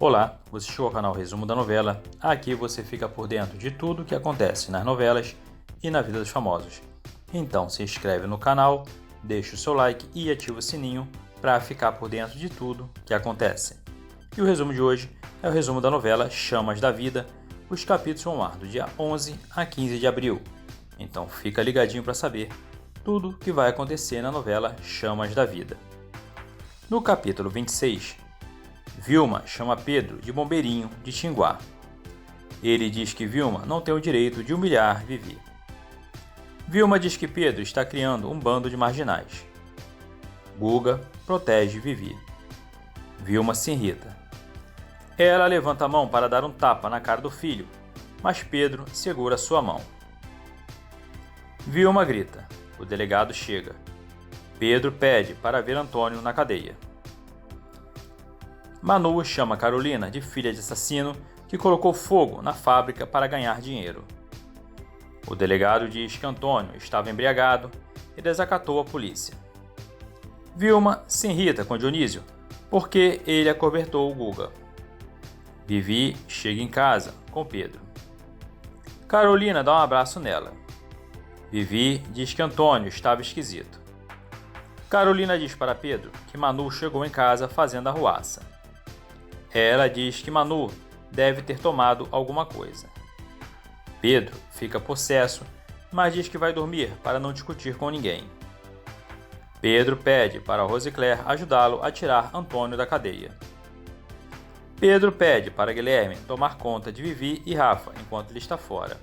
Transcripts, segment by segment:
Olá, você chegou ao canal Resumo da Novela. Aqui você fica por dentro de tudo o que acontece nas novelas e na vida dos famosos. Então se inscreve no canal, deixa o seu like e ativa o sininho para ficar por dentro de tudo que acontece. E o resumo de hoje é o resumo da novela Chamas da Vida. Os capítulos vão ar do dia 11 a 15 de abril. Então fica ligadinho para saber tudo o que vai acontecer na novela Chamas da Vida. No capítulo 26, Vilma chama Pedro de bombeirinho de Tinguá. Ele diz que Vilma não tem o direito de humilhar Vivi. Vilma diz que Pedro está criando um bando de marginais. Guga protege Vivi. Vilma se irrita. Ela levanta a mão para dar um tapa na cara do filho, mas Pedro segura sua mão. Vilma grita. O delegado chega. Pedro pede para ver Antônio na cadeia. Manu chama Carolina de filha de assassino que colocou fogo na fábrica para ganhar dinheiro. O delegado diz que Antônio estava embriagado e desacatou a polícia. Vilma se irrita com Dionísio porque ele acobertou o Guga. Vivi chega em casa com Pedro. Carolina dá um abraço nela. Vivi diz que Antônio estava esquisito. Carolina diz para Pedro que Manu chegou em casa fazendo arruaça. Ela diz que Manu deve ter tomado alguma coisa. Pedro fica possesso, mas diz que vai dormir para não discutir com ninguém. Pedro pede para Rosicler ajudá-lo a tirar Antônio da cadeia. Pedro pede para Guilherme tomar conta de Vivi e Rafa enquanto ele está fora.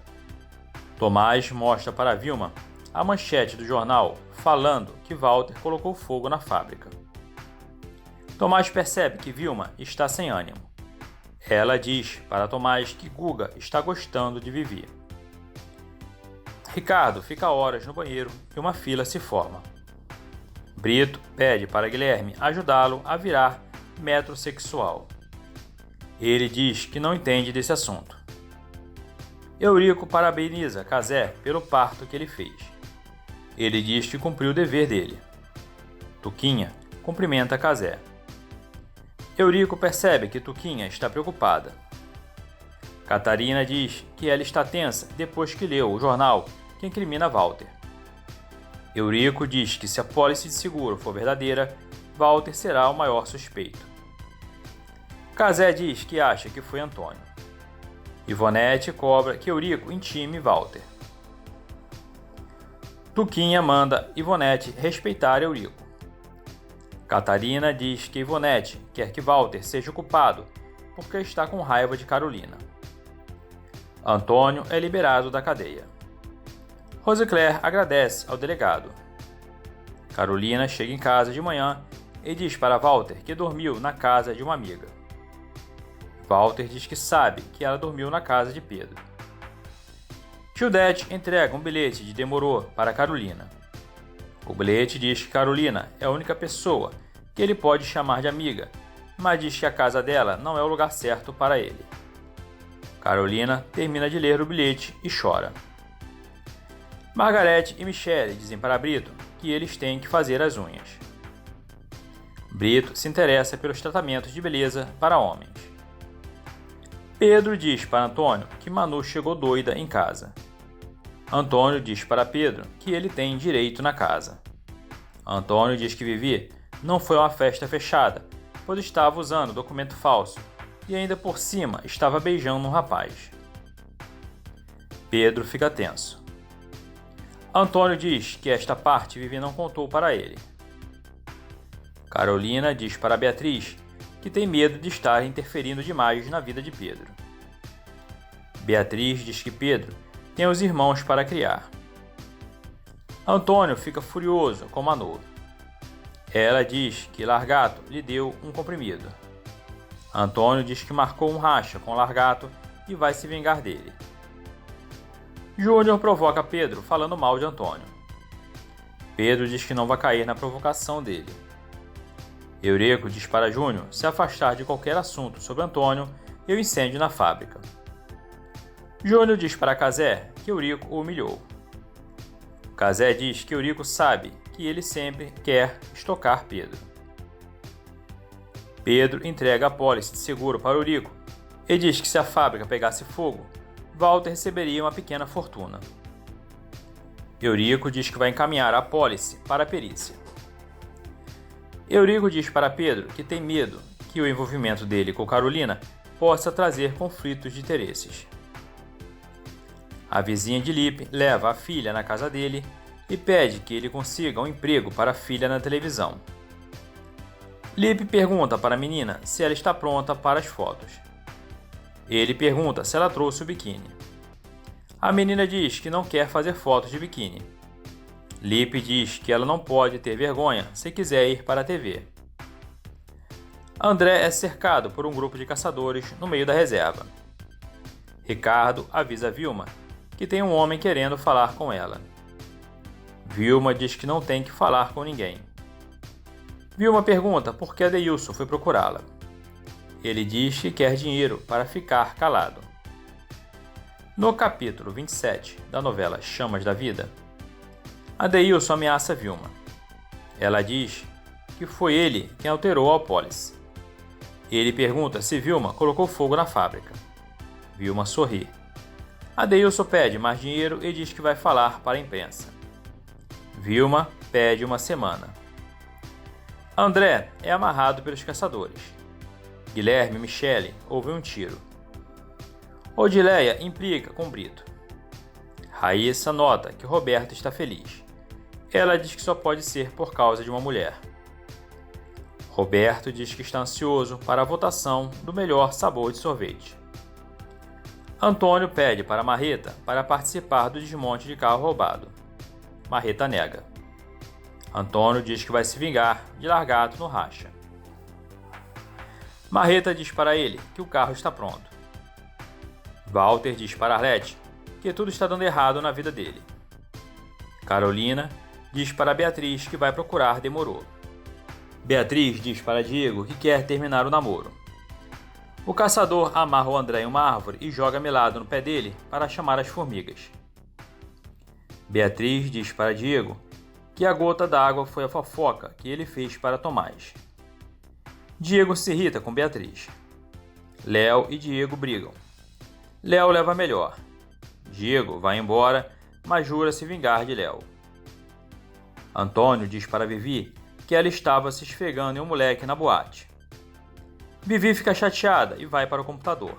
Tomás mostra para Vilma a manchete do jornal falando que Walter colocou fogo na fábrica. Tomás percebe que Vilma está sem ânimo. Ela diz para Tomás que Guga está gostando de Vivi. Ricardo fica horas no banheiro e uma fila se forma. Brito pede para Guilherme ajudá-lo a virar metrosexual. Ele diz que não entende desse assunto. Eurico parabeniza Cazé pelo parto que ele fez. Ele diz que cumpriu o dever dele. Tuquinha cumprimenta Cazé. Eurico percebe que Tuquinha está preocupada. Catarina diz que ela está tensa depois que leu o jornal que incrimina Walter. Eurico diz que se a pólice de seguro for verdadeira, Walter será o maior suspeito. Cazé diz que acha que foi Antônio. Ivonete cobra que Eurico intime Walter. Tuquinha manda Ivonete respeitar Eurico. Catarina diz que Ivonete quer que Walter seja o culpado porque está com raiva de Carolina. Antônio é liberado da cadeia. Rosicler agradece ao delegado. Carolina chega em casa de manhã e diz para Walter que dormiu na casa de uma amiga. Walter diz que sabe que ela dormiu na casa de Pedro. Gildete entrega um bilhete de Demorô para Carolina. O bilhete diz que Carolina é a única pessoa que ele pode chamar de amiga, mas diz que a casa dela não é o lugar certo para ele. Carolina termina de ler o bilhete e chora. Margarete e Michele dizem para Brito que eles têm que fazer as unhas. Brito se interessa pelos tratamentos de beleza para homens. Pedro diz para Antônio que Manu chegou doida em casa. Antônio diz para Pedro que ele tem direito na casa. Antônio diz que Vivi não foi uma festa fechada, pois estava usando documento falso e ainda por cima estava beijando um rapaz. Pedro fica tenso. Antônio diz que esta parte Vivi não contou para ele. Carolina diz para Beatriz que tem medo de estar interferindo demais na vida de Pedro. Beatriz diz que Pedro tem os irmãos para criar. Antônio fica furioso com Manu. Ela diz que Largato lhe deu um comprimido. Antônio diz que marcou um racha com Largato e vai se vingar dele. Júnior provoca Pedro falando mal de Antônio. Pedro diz que não vai cair na provocação dele. Eurico diz para Júnior se afastar de qualquer assunto sobre Antônio e o incêndio na fábrica. Júnior diz para Cazé que Eurico o humilhou. Cazé diz que Eurico sabe que ele sempre quer estocar Pedro. Pedro entrega a apólice de seguro para Eurico e diz que se a fábrica pegasse fogo, Walter receberia uma pequena fortuna. Eurico diz que vai encaminhar a apólice para a perícia. Eurico diz para Pedro que tem medo que o envolvimento dele com Carolina possa trazer conflitos de interesses. A vizinha de Lipe leva a filha na casa dele e pede que ele consiga um emprego para a filha na televisão. Lipe pergunta para a menina se ela está pronta para as fotos. Ele pergunta se ela trouxe o biquíni. A menina diz que não quer fazer fotos de biquíni. Lipe diz que ela não pode ter vergonha se quiser ir para a TV. André é cercado por um grupo de caçadores no meio da reserva. Ricardo avisa Vilma que tem um homem querendo falar com ela. Vilma diz que não tem que falar com ninguém. Vilma pergunta por que Adeilson foi procurá-la. Ele diz que quer dinheiro para ficar calado. No capítulo 27 da novela Chamas da Vida, Adeilson ameaça Vilma. Ela diz que foi ele quem alterou a apólice. Ele pergunta se Vilma colocou fogo na fábrica. Vilma sorri. Adeilson pede mais dinheiro e diz que vai falar para a imprensa. Vilma pede uma semana. André é amarrado pelos caçadores. Guilherme e Michele ouvem um tiro. Odileia implica com Brito. Raíssa nota que Roberto está feliz. Ela diz que só pode ser por causa de uma mulher. Roberto diz que está ansioso para a votação do melhor sabor de sorvete. Antônio pede para Marreta para participar do desmonte de carro roubado. Marreta nega. Antônio diz que vai se vingar de Largato no racha. Marreta diz para ele que o carro está pronto. Walter diz para Arlete que tudo está dando errado na vida dele. Carolina diz para Beatriz que vai procurar Demorou. Beatriz diz para Diego que quer terminar o namoro. O caçador amarra o André em uma árvore e joga melado no pé dele para chamar as formigas. Beatriz diz para Diego que a gota d'água foi a fofoca que ele fez para Tomás. Diego se irrita com Beatriz. Léo e Diego brigam. Léo leva a melhor. Diego vai embora, mas jura se vingar de Léo. Antônio diz para Vivi que ela estava se esfregando em um moleque na boate. Vivi fica chateada e vai para o computador.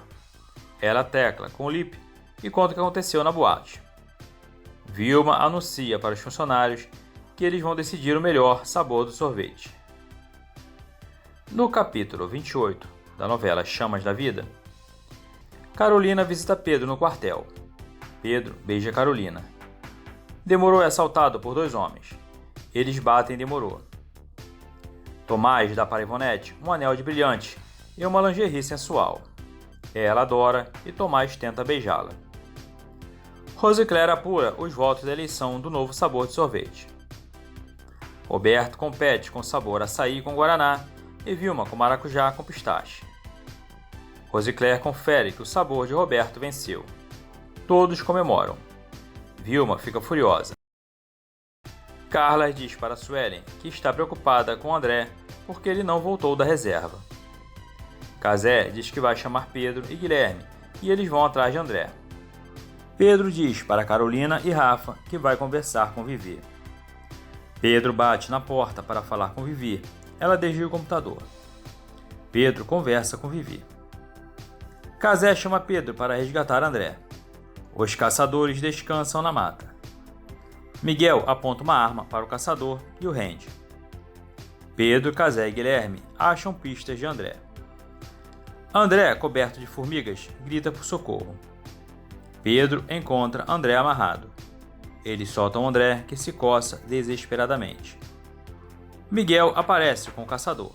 Ela tecla com o Lipe e conta o que aconteceu na boate. Vilma anuncia para os funcionários que eles vão decidir o melhor sabor do sorvete. No capítulo 28 da novela Chamas da Vida, Carolina visita Pedro no quartel. Pedro beija Carolina. Demorou é assaltado por dois homens. Eles batem Demorou. Tomás dá para Ivonete um anel de brilhante e uma lingerie sensual. Ela adora e Tomás tenta beijá-la. Rosicléia apura os votos da eleição do novo sabor de sorvete. Roberto compete com sabor açaí com guaraná e Vilma com maracujá com pistache. Rosicléia confere que o sabor de Roberto venceu. Todos comemoram. Vilma fica furiosa. Carla diz para Suelen que está preocupada com André porque ele não voltou da reserva. Cazé diz que vai chamar Pedro e Guilherme e eles vão atrás de André. Pedro diz para Carolina e Rafa que vai conversar com Vivi. Pedro bate na porta para falar com Vivi. Ela desliga o computador. Pedro conversa com Vivi. Cazé chama Pedro para resgatar André. Os caçadores descansam na mata. Miguel aponta uma arma para o caçador e o rende. Pedro, Cazé e Guilherme acham pistas de André. André, coberto de formigas, grita por socorro. Pedro encontra André amarrado. Eles soltam André, que se coça desesperadamente. Miguel aparece com o caçador.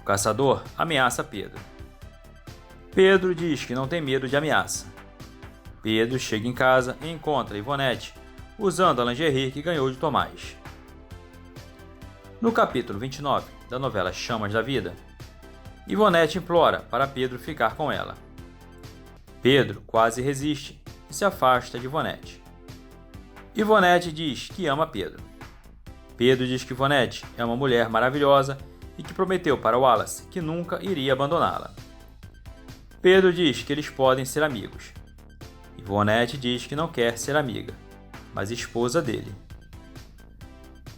O caçador ameaça Pedro. Pedro diz que não tem medo de ameaça. Pedro chega em casa e encontra Ivonete usando a lingerie que ganhou de Tomás. No capítulo 29 da novela Chamas da Vida, Ivonete implora para Pedro ficar com ela. Pedro quase resiste e se afasta de Ivonete. Ivonete diz que ama Pedro. Pedro diz que Ivonete é uma mulher maravilhosa e que prometeu para Wallace que nunca iria abandoná-la. Pedro diz que eles podem ser amigos. Ivonete diz que não quer ser amiga, mas esposa dele.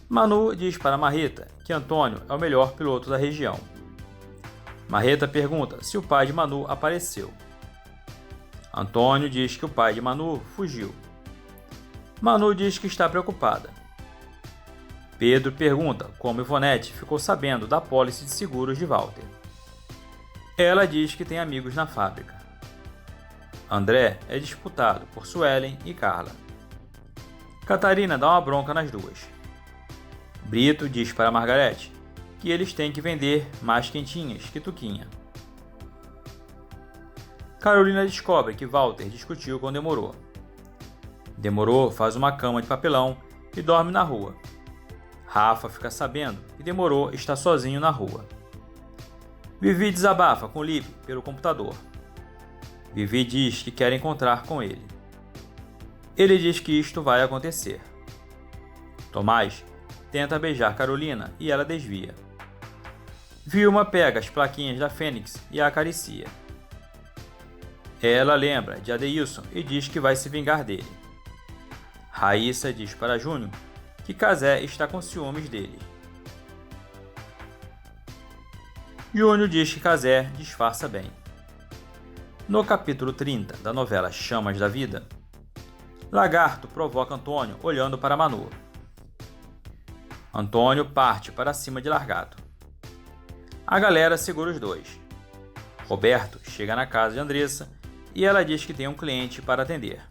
Manu diz para Marreta que Antônio é o melhor piloto da região. Marreta pergunta se o pai de Manu apareceu. Antônio diz que o pai de Manu fugiu. Manu diz que está preocupada. Pedro pergunta como Ivonete ficou sabendo da apólice de seguros de Walter. Ela diz que tem amigos na fábrica. André é disputado por Suelen e Carla. Catarina dá uma bronca nas duas. Brito diz para Margarete que eles têm que vender mais quentinhas que Tuquinha. Carolina descobre que Walter discutiu com Demorô. Demorô faz uma cama de papelão e dorme na rua. Rafa fica sabendo que Demorô está sozinho na rua. Vivi desabafa com Lipe pelo computador. Vivi diz que quer encontrar com ele. Ele diz que isto vai acontecer. Tomás tenta beijar Carolina e ela desvia. Vilma pega as plaquinhas da Fênix e a acaricia. Ela lembra de Adeilson e diz que vai se vingar dele. Raíssa diz para Júnior que Cazé está com ciúmes dele. Júnior diz que Cazé disfarça bem. No capítulo 30 da novela Chamas da Vida, Lagarto provoca Antônio olhando para Manu. Antônio parte para cima de Largato. A galera segura os dois. Roberto chega na casa de Andressa e ela diz que tem um cliente para atender.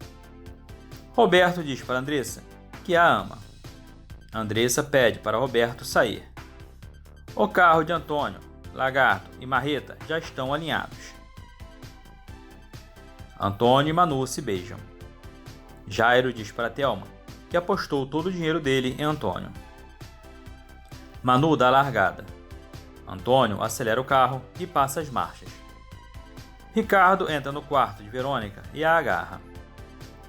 Roberto diz para Andressa que a ama. Andressa pede para Roberto sair. O carro de Antônio, Lagarto e Marreta já estão alinhados. Antônio e Manu se beijam. Jairo diz para Thelma que apostou todo o dinheiro dele em Antônio. Manu dá a largada. Antônio acelera o carro e passa as marchas. Ricardo entra no quarto de Verônica e a agarra.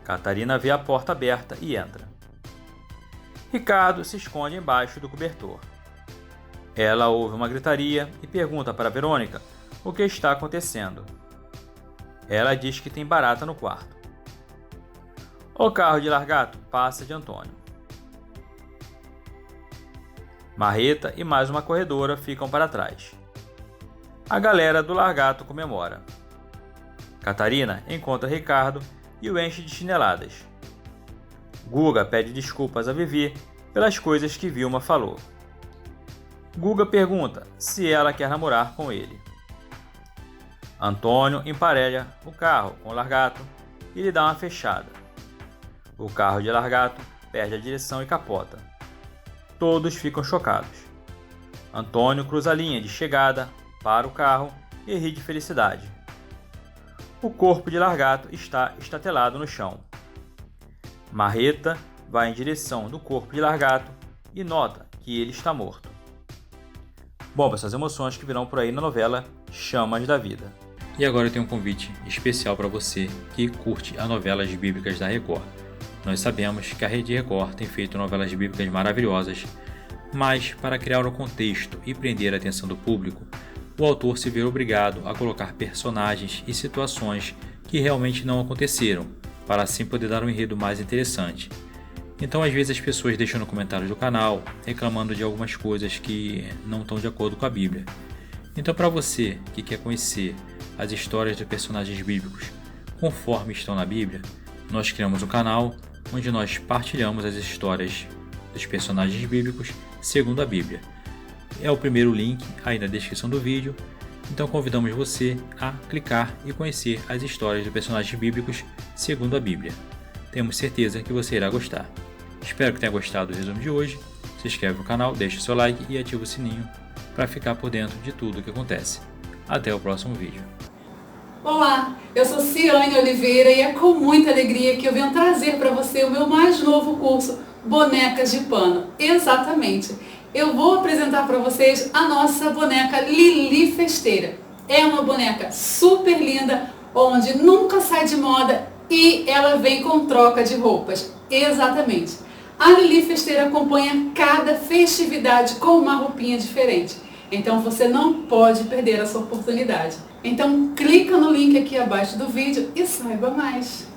Catarina vê a porta aberta e entra. Ricardo se esconde embaixo do cobertor. Ela ouve uma gritaria e pergunta para Verônica o que está acontecendo. Ela diz que tem barata no quarto. O carro de Largato passa de Antônio. Marreta e mais uma corredora ficam para trás. A galera do Largato comemora. Catarina encontra Ricardo e o enche de chineladas. Guga pede desculpas a Vivi pelas coisas que Vilma falou. Guga pergunta se ela quer namorar com ele. Antônio emparelha o carro com o Largato e lhe dá uma fechada. O carro de Largato perde a direção e capota. Todos ficam chocados. Antônio cruza a linha de chegada, para o carro e ri de felicidade. O corpo de Largato está estatelado no chão. Marreta vai em direção do corpo de Largato e nota que ele está morto. Bom, essas emoções que virão por aí na novela Chamas da Vida. E agora eu tenho um convite especial para você que curte as novelas bíblicas da Record. Nós sabemos que a Rede Record tem feito novelas bíblicas maravilhosas, mas para criar um contexto e prender a atenção do público, o autor se vê obrigado a colocar personagens e situações que realmente não aconteceram, para assim poder dar um enredo mais interessante. Então às vezes as pessoas deixam no comentário do canal reclamando de algumas coisas que não estão de acordo com a Bíblia. Então para você que quer conhecer as histórias dos personagens bíblicos conforme estão na Bíblia, nós criamos um canal onde nós partilhamos as histórias dos personagens bíblicos segundo a Bíblia. É o primeiro link aí na descrição do vídeo, então convidamos você a clicar e conhecer as histórias dos personagens bíblicos segundo a Bíblia. Temos certeza que você irá gostar. Espero que tenha gostado do resumo de hoje. Se inscreve no canal, deixa o seu like e ativa o sininho para ficar por dentro de tudo o que acontece. Até o próximo vídeo. Olá, eu sou Ciane Oliveira e é com muita alegria que eu venho trazer para você o meu mais novo curso, Bonecas de Pano. Exatamente. Eu vou apresentar para vocês a nossa boneca Lili Festeira. É uma boneca super linda, onde nunca sai de moda e ela vem com troca de roupas. Exatamente. A Lili Festeira acompanha cada festividade com uma roupinha diferente. Então você não pode perder essa oportunidade. Então clica no link aqui abaixo do vídeo e saiba mais.